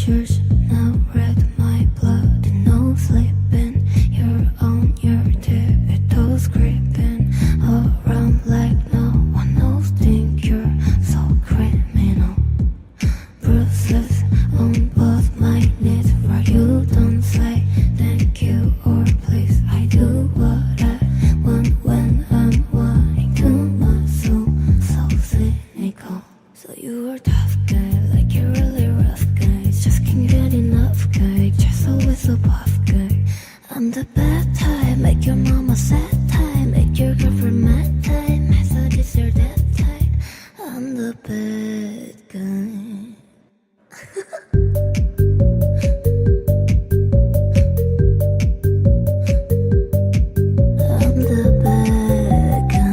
pictures now red my blood, no sleeping. You're on your tiptoes creeping around like no one knows. Think you're so criminal. Bruises on both my knees where you don't say thank you or please. I do what I want when I'm wanting to much, so cynical. So you are tough guy, like you're really rough guy. Just can't get enough guy, just always a buff guy. I'm the bad type, make your mama sad type, make your girlfriend mad type. I thought it's your that type. I'm the bad guy. I'm the bad guy.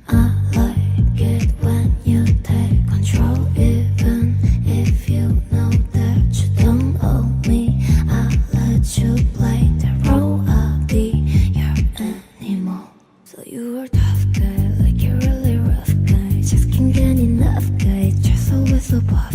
I like it when you take control, even if you know that you don't owe me. I let you play the role, I'll be your animal. So you are tough guy, like you're really rough guy. Just can't get enough guy, just always a boss.